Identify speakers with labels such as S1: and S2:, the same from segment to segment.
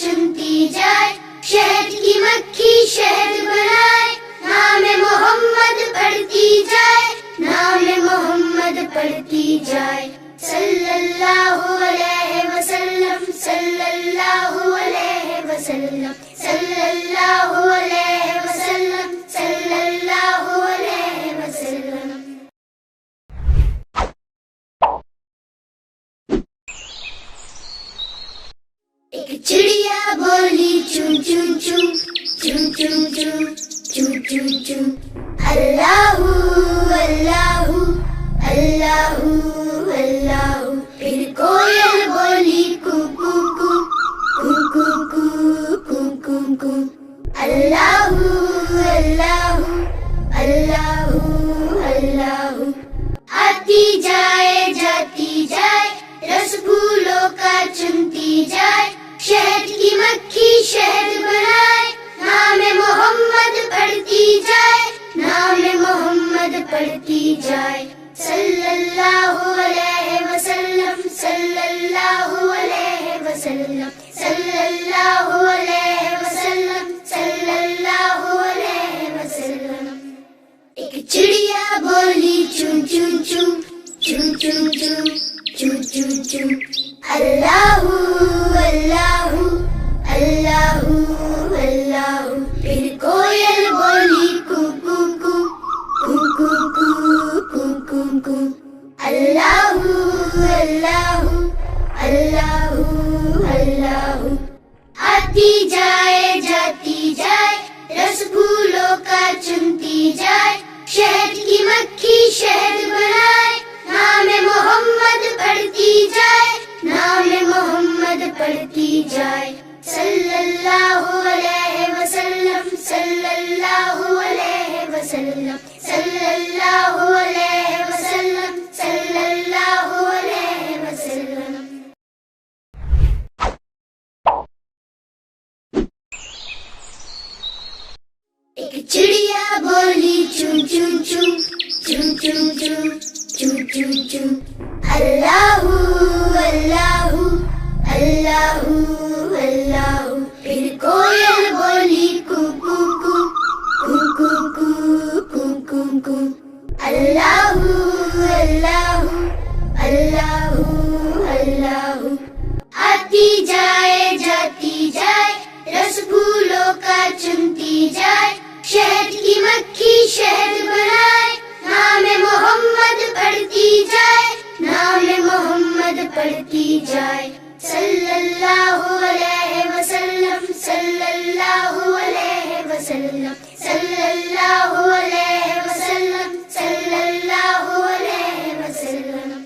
S1: چنتی جائے، شہد کی مکھی شہد بنائے، نام محمد پڑھتی جائے، نام محمد پڑھتی جائے، صلی اللہ علیہ وسلم، صلی اللہ علیہ وسلم، صلی اللہ علیہ وسلم، صلی اللہ علیہ وسلم۔ ایک چڑیا بولی چون چون چون، چون چون چون، چون چون چون، اللہ اللہ اللہ اللہ۔ پھر کوئل بولی کو کو کو، کو کو کو، کو کو کو، اللہ اللہ اللہ اللہ۔ آتی جائے جاتی جائے، رس پھولوں کا چنتی جائے، شہد کی مکھی شہد بنائے، نام محمد پڑھتی جائے، نام محمد پڑھتی جائے، صلی اللہ علیہ وسلم، صلی اللہ علیہ وسلم، صلی اللہ علیہ وسلم، صلی اللہ علیہ وسلم۔ ایک چڑیا بولی چون چون چون، چون چون چون، چون چون چون، اللہ اللہ اللہ اللہ۔ پھر کوئل بولی کو کو کو، کو کو کو، کو کو کو، اللہ اللہ اللہ اللہ۔ آتی جائے جاتی جائے، رس پھولوں کا چنتی جائے، شہد کی مکھی شہد بنائے، نام محمد پڑھتی جائے، نام محمد پڑھتی جائے، صلی اللہ علیہ وسلم، صلی اللہ علیہ وسلم، صلی اللہ علیہ وسلم، صلی اللہ علیہ وسلم۔ ایک چڑیا بولی چون چون چون، چون چون چون، چون چون چون، اللہ اللہ اللہ اللہ۔ پھر کوئل بولی کو کو کو، کو کو کو، کو کو کو، اللہ اللہ اللہ اللہ۔ آتی جائے جاتی جائے، رس پھولوں کا چنتی جائے، شہد کی مکھی شہد بنائے، نام محمد پڑھتی جائے، نام محمد پڑھتی جائے، صلی اللہ علیہ وسلم، صلی اللہ علیہ وسلم، صلی اللہ علیہ وسلم، صلی اللہ علیہ وسلم۔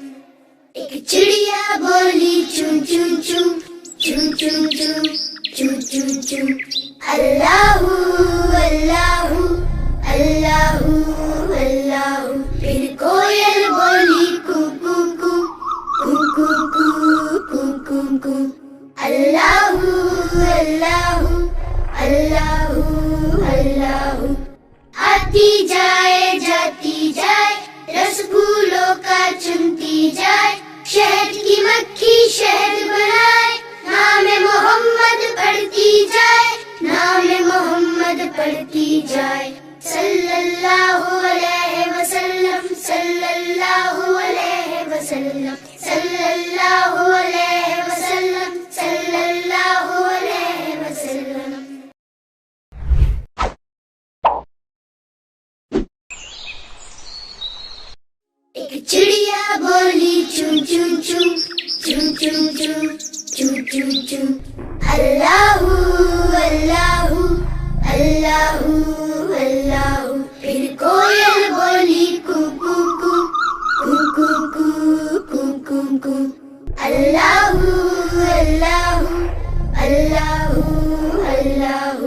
S1: ایک چڑیا بولی چون چون چون، چون چون چون، چون چون چون، اللہ اللہ اللہ اللہ۔ پھر کوئل بولی کو کو کو، کو کو کو، کو کو کو، اللہ اللہ اللہ اللہ۔ آتی جائے جاتی جائے، رس پھولوں کا چنتی جائے، شہد کی مکھی شہد بنائے، نام محمد پڑھتی جائے، نام محمد پڑھتی جائے، صلی اللہ علیہ وسلم، صلی اللہ علیہ وسلم، صلی اللہ علیہ وسلم، صلی اللہ علیہ وسلم۔ ایک چڑیا بولی چون چون چون، چون چون چون، چون چون چون، اللہ اللہ اللہ اللہ۔ پھر کوئل بولی کو کو کو، کو کو کو، کو کو کو، اللہ اللہ اللہ اللہ۔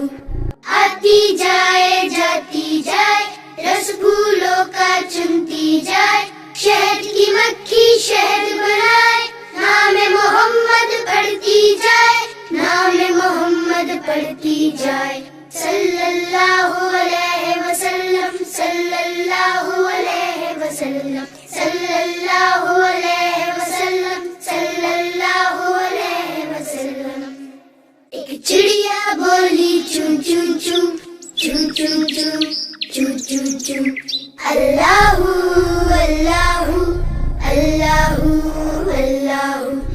S1: آتی جائے جاتی جائے، رس پھولوں کا چنتی جائے، شہد کی مکھی شہد بنائے، نام محمد پڑھتی جائے، نام محمد پڑھتی جائے، صلی اللہ علیہ وسلم، صلی اللہ علیہ وسلم، صلی اللہ علیہ وسلم، صلی اللہ علیہ وسلم۔ chum chum, chum chum chum. Allahu, Allahu, Allahu, Allahu.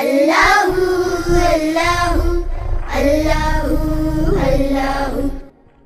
S1: Allahu, Allahu, Allahu, Allahu.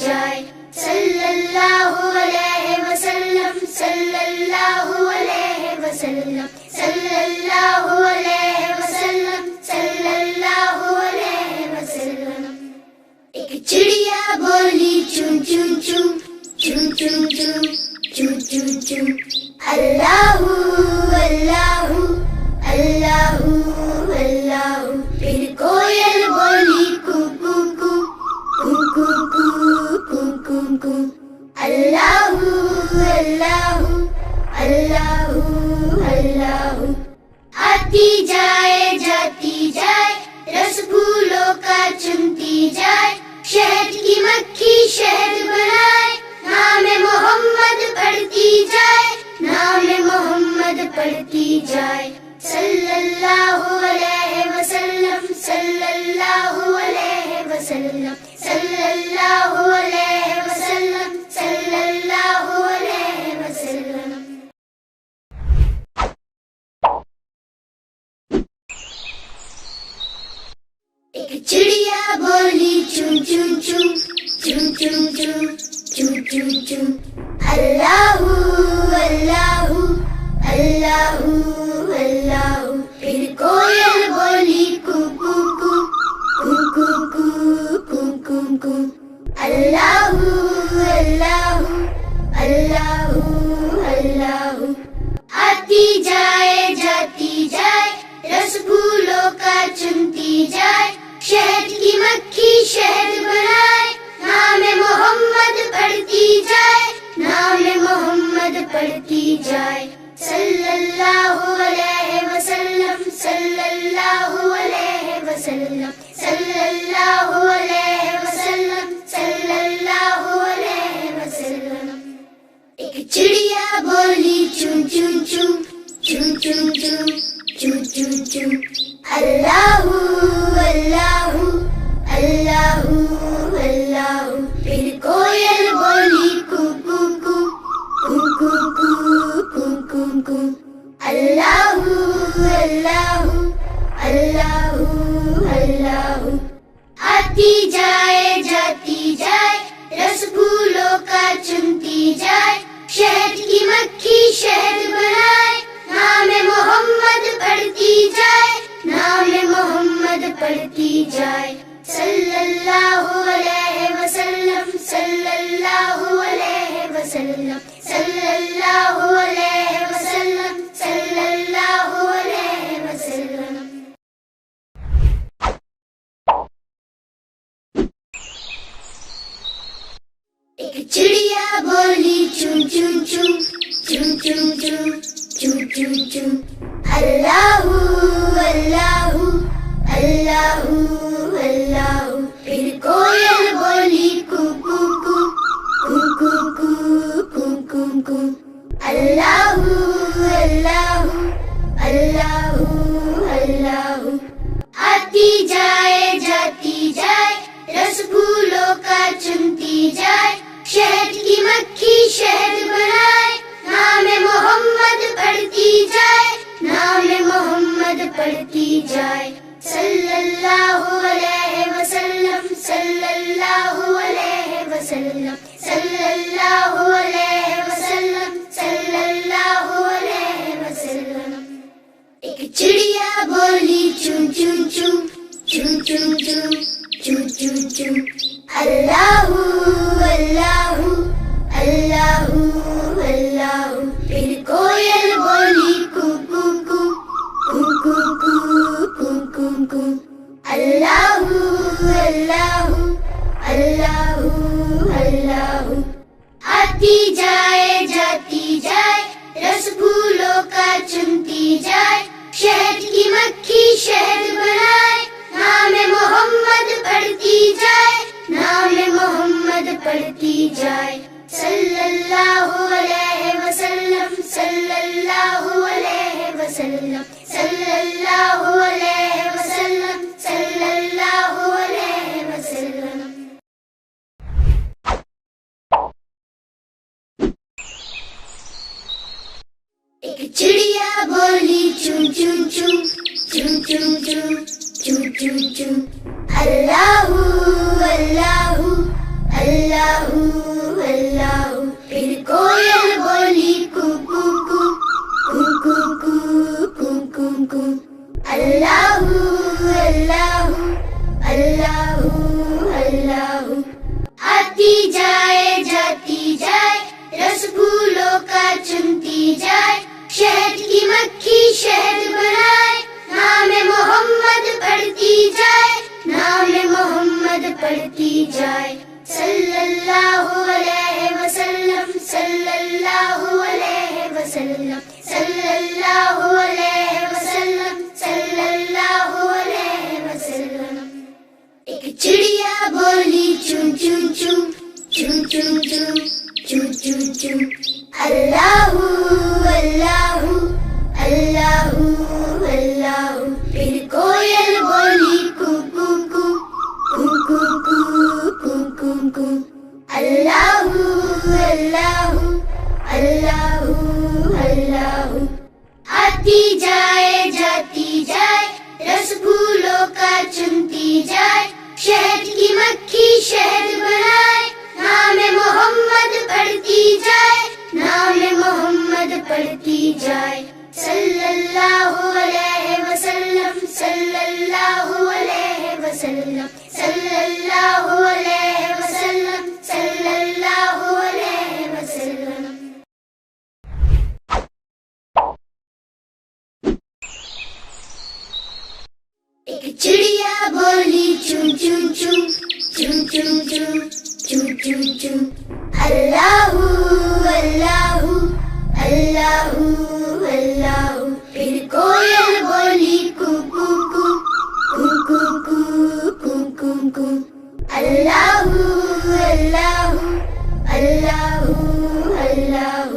S1: جائے صلی اللہ علیہ وسلم صلی اللہ علیہ وسلم صلی اللہ علیہ وسلم صلی اللہ علیہ وسلم ایک چڑیا بولی چون چون چون چون چون چون چون چون چون اللہ اللہ اللہ اللہ پھر کوئل بولی کو کو کو کو کو کو کو کو کو اللہ اللہ اللہ اللہ آتی جائے جاتی جائے رس پھولوں کا چنتی جائے شہد کی مکھی شہد بنائے نام محمد پڑھتی جائے نام محمد پڑھتی جائے صلی اللہ علیہ وسلم صلی اللہ علیہ وسلم صلی اللہ علیہ وسلم صلی اللہ علیہ وسلم ایک چڑیا بولی چون چون چون چون چون چون چون چون چون اللہ اللہ اللہ اللہ پھر کوئل بولی کو کو کو کو کو کو کو کو کو اللہ اللہ اللہ اللہ آتی جائے جاتی جائے رس پھولوں کا چنتی جائے شہد کی مکھی شہد بنائے نام محمد پڑھتی جائے نام محمد پڑھتی جائے صلی اللہ علیہ وسلم صلی اللہ علیہ وسلم صلی اللہ علیہ وسلم صلی اللہ علیہ وسلم ایک چڑیا بولی چون چون چون چون چون چون چون چون چون اللہ اللہ اللہ اللہ پھر کوئل بولی کو کو کو کو کو کو کو کو کو اللہ اللہ اللہ اللہ آتی جائے جاتی جائے رس پھولوں کا چنتی جائے شہد کی مکھی شہد بنائے نام محمد پڑھتی جائے نام محمد پڑھتی جائے صلی اللہ علیہ وسلم صلی اللہ علیہ وسلم صلی اللہ علیہ وسلم صلی اللہ علیہ وسلم ایک چڑیا بولی چون چون چون چون چون چون چون چون چون اللہ اللہ اللہ اللہ پھر کوئل بولی کو کو کو کو کو کو کو کو کو اللہ اللہ اللہ اللہ آتی جائے جاتی جائے رس پھولوں کا چنتی جائے شہد کی مکھی شہد بنائے نام محمد پڑھتی جائے نام محمد پڑھتی جائے صلی اللہ علیہ وسلم صلی اللہ علیہ وسلم صلی اللہ علیہ وسلم صلی اللہ علیہ وسلم ایک چڑیا بولی چون چون چون چون چون چون چون چون چون اللہ اللہ اللہ اللہ پھر کوئل بولی کو کو کو کو کو کو کو کو کو اللہ اللہ اللہ اللہ آتی جائے جاتی جائے رس پھولوں کا چنتی جائے شہد کی مکھی شہد بنائے نام محمد پڑھتی جائے نام محمد پڑھتی جائے صلی اللہ علیہ وسلم صلی اللہ علیہ وسلم صلی اللہ علیہ وسلم صلی اللہ علیہ وسلم ایک چڑیا بولی چون چون چون چون چون چون چون چون چون اللہ اللہ اللہ اللہ، پھر کوئل بولی کو کو کو کو کو کو کو کو، اللہ اللہ اللہ اللہ، آتی جائے جاتی جائے، رس پھولوں کا چنتی جائے، شہد کی مکھی شہد بنائے، نام محمد پڑھتی جائے، نام محمد پڑھتی جائے، صلی اللہ علیہ وسلم صلی اللہ علیہ وسلم صلی اللہ علیہ وسلم صلی اللہ علیہ وسلم۔ ایک چڑیا بولی چون چون چون چون چون چون چون چون چون، اللہ اللہ اللہ اللہ، پھر کوئل بولی کو کو کو کو کو کو کو کو، اللہ اللہ اللہ اللہ، آتی جائے جاتی جائے، رس پھولوں کا چنتی جائے، شہد کی مکھی شہد بنائے، نام محمد پڑھتی جائے، نام محمد پڑھتی جائے، صلی اللہ علیہ وسلم صلی اللہ علیہ وسلم صلی اللہ علیہ وسلم صلی اللہ علیہ وسلم۔ ایک چڑیا بولی چون چون چون چون چون چون چون چون چون، اللہ اللہ اللہ اللہ، پھر کوئل بولی کو کو کو کو کو کو کو کو، اللہ اللہ اللہ اللہ،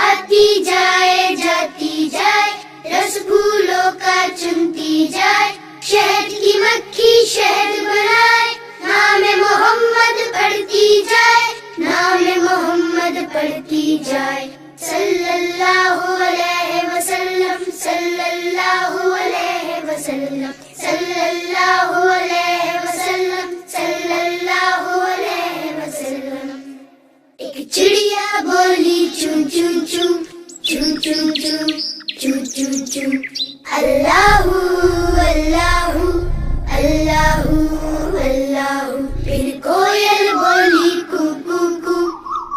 S1: آتی جائے جاتی جائے، رس پھولوں کا چنتی جائے، شہد کی مکھی شہد بنائے، نام محمد پڑھتی جائے، نام محمد پڑھتی جائے، صلی اللہ علیہ وسلم صلی اللہ علیہ وسلم صلی اللہ علیہ وسلم صلی اللہ علیہ وسلم۔ ایک چڑیا بولی چون چون چون چون چون چون چون چون چون، اللہ اللہ اللہ اللہ، پھر کوئل بولی کو کو کو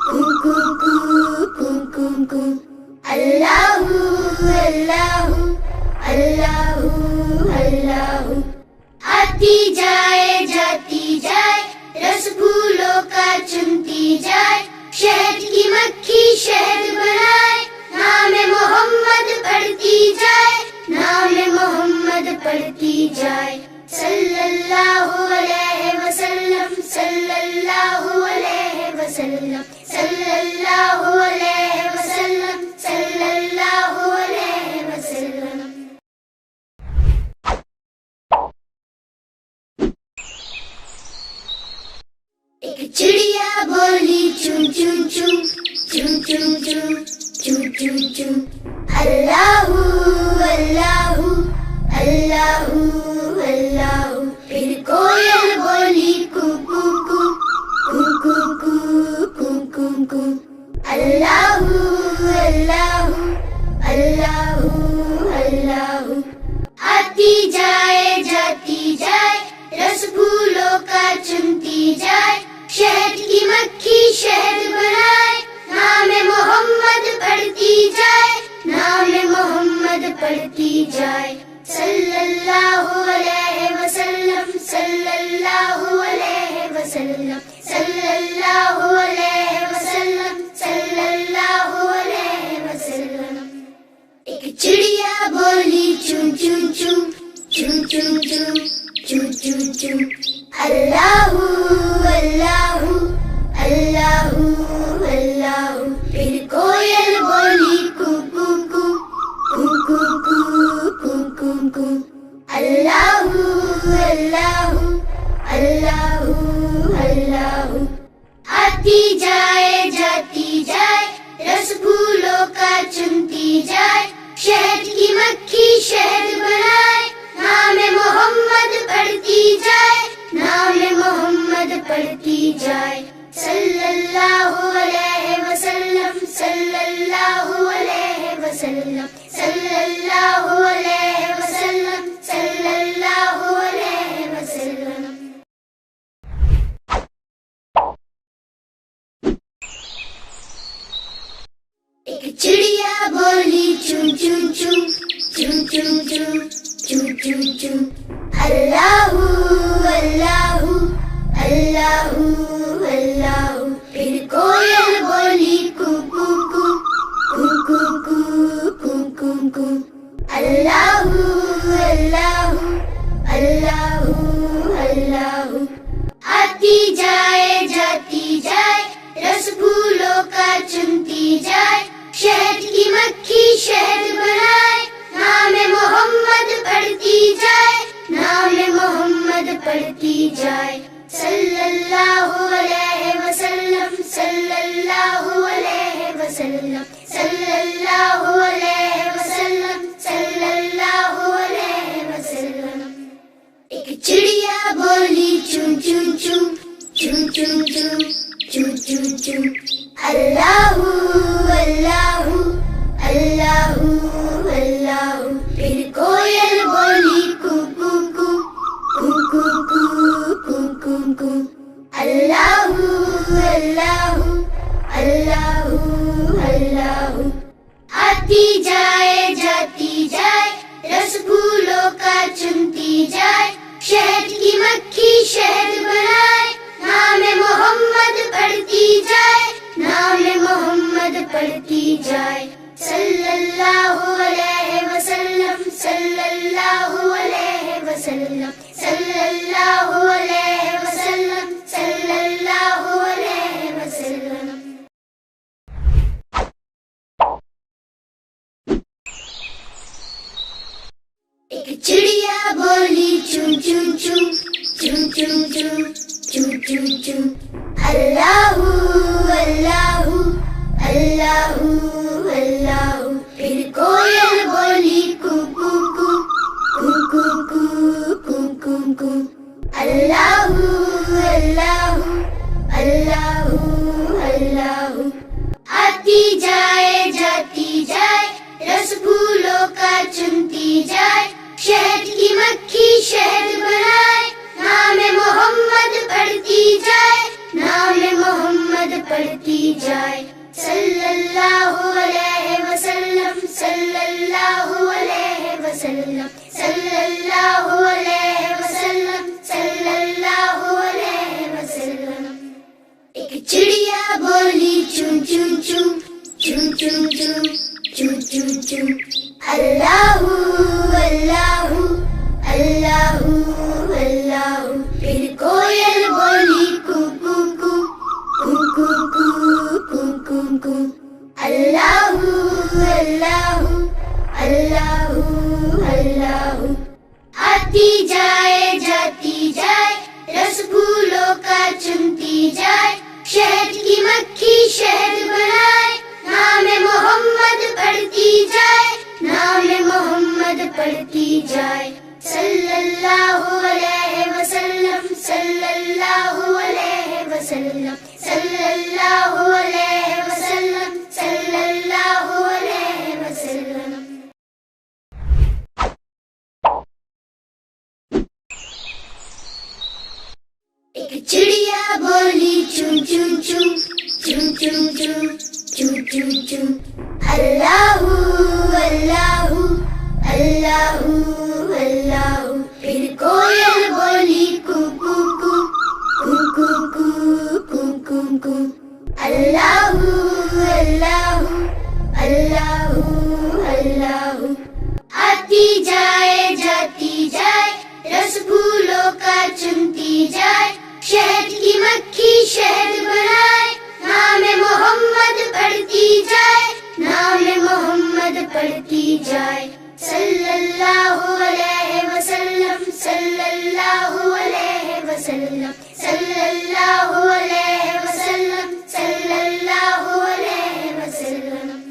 S1: کو کو کو کو کو، اللہ اللہ اللہ اللہ، آتی جائے جاتی جائے، رس پھولوں کا چنتی جائے، شہد کی مکھی شہد بنائے، نام محمد پڑھتی جائے، نام محمد پڑھتی جائے، صلی اللہ علیہ وسلم صلی اللہ علیہ وسلم صلی اللہ علیہ وسلم صلی اللہ علیہ وسلم۔ ایک چڑیا بولی چون چون چون چون چون چون چون چون چون، اللہ اللہ اللہ اللہ، پھر کوئل بولی کو کو کو کو کو کو کو کو، اللہ اللہ اللہ اللہ، آتی جائے جاتی جائے، رس پھولوں کا چنتی جائے، شہد کی مکھی شہد بنائے، نام محمد پڑھتی جائے، نام محمد پڑھتی جائے، صلی اللہ علیہ وسلم صلی اللہ علیہ وسلم صلی اللہ علیہ وسلم صلی اللہ علیہ وسلم۔ ایک چڑیا بولی چون چون چون چون چون چون چون چون چون، اللہ اللہ اللہ اللہ، پھر کوئل بولی کو کو کو کو کو کو کو کو، اللہ اللہ اللہ اللہ، آتی جائے جاتی جائے، رس پھولوں کا چنتی جائے، شہد کی مکھی شہد بنائے، نام محمد پڑھتی جائے، نام محمد پڑھتی پڑھتی جائے صلی اللہ علیہ وسلم صلی اللہ علیہ وسلم صلی اللہ علیہ وسلم صلی اللہ علیہ وسلم. ایک چڑیا بولی چون چون چون چون چون چون چون چون چون اللہ اللہ اللہ اللہ. پھر کوئل بولی کو کو کو کو کو کو کو کو کو اللہ اللہ اللہ اللہ. آتی جائے جاتی جائے رس پھولوں کا چنتی جائے شہد کی مکھی شہد بنائے نام محمد پڑھتی جائے نام محمد پڑھتی جائے صلی اللہ علیہ وسلم صلی اللہ علیہ وسلم صلی اللہ علیہ وسلم صلی اللہ علیہ وسلم. ایک چڑیا بولی چون چون چون چون چون چون چون چون چون اللہ اللہ اللہ اللہ. پھر کوئل بولی کو کو کو کو کو کو کو کو کو اللہ اللہ اللہ اللہ. آتی جائے جاتی جائے رس پھولوں کا چنتی جائے شہد کی مکھی شہد بنائے نام محمد پڑھتی جائے نام محمد پڑھتی جائے صلی اللہ علیہ وسلم صلی اللہ علیہ وسلم صلی اللہ علیہ وسلم صلی اللہ علیہ وسلم. ایک چڑیا بولی چون چون چون چون چون چون چون چون چون اللہ اللہ اللہ اللہ. پھر کوئل بولی کو کو کو کو کو کو کو کو کو اللہ اللہ اللہ اللہ. آتی جائے جاتی جائے رس پھولوں کا چنتی جائے شہد کی مکھی شہد بنائے نام محمد پڑھتی جائے نام محمد پڑھتی جائے صلی اللہ علیہ وسلم صلی اللہ علیہ وسلم صلی اللہ علیہ وسلم صلی اللہ علیہ وسلم. ایک چڑیا بولی چون چون چون چون چون چون چون چون چون اللہ اللہ اللہ اللہ. پھر کوئل بولی کو کو کو کو کو کو کو کو کو اللہ اللہ اللہ اللہ. آتی جائے جاتی جائے رس پھولوں کا چنتی جائے شہد کی مکھی شہد بنائے نام محمد پڑھتی جائے نام محمد پڑھتی جائے صلی اللہ علیہ وسلم صلی اللہ علیہ وسلم صلی اللہ علیہ وسلم صلی اللہ علیہ وسلم. ایک چڑیا بولی چون چون چون چون چون چون چون چون چون اللہ اللہ اللہ اللہ. پھر کوئل بولی کو کو کو کو کو کو کو کو کو اللہ اللہ اللہ اللہ. آتی جائے جاتی جائے رس پھولوں کا چنتی جائے شہد کی مکھی شہد بنائے نام محمد پڑھتی جائے نام محمد پڑھتی جائے صلی اللہ علیہ وسلم صلی اللہ علیہ وسلم صلی اللہ علیہ وسلم صلی اللہ علیہ وسلم.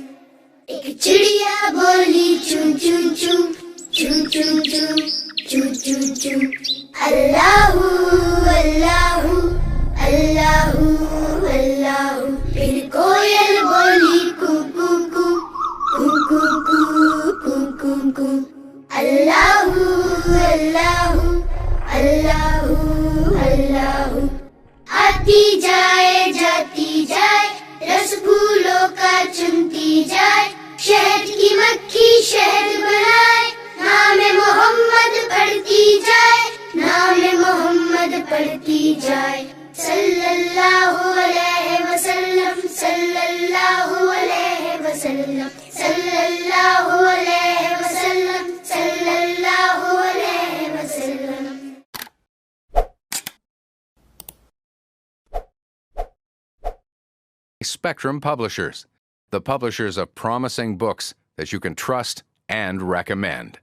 S1: ایک چڑیا بولی چون چون چون چون چون چون چون چون چون اللہ اللہ اللہ اللہ آتی جائے جاتی جائے رس پھولوں کا چنتی جائے شہد کی مکھی شہد بنائے نام محمد پڑھتی جائے نام محمد پڑھتی جائے صلی اللہ علیہ وسلم صلی اللہ علیہ وسلم صلی اللہ علیہ وسلم صلی اللہ علیہ وسلم.
S2: Spectrum Publishers, the publishers of promising books that you can trust and recommend.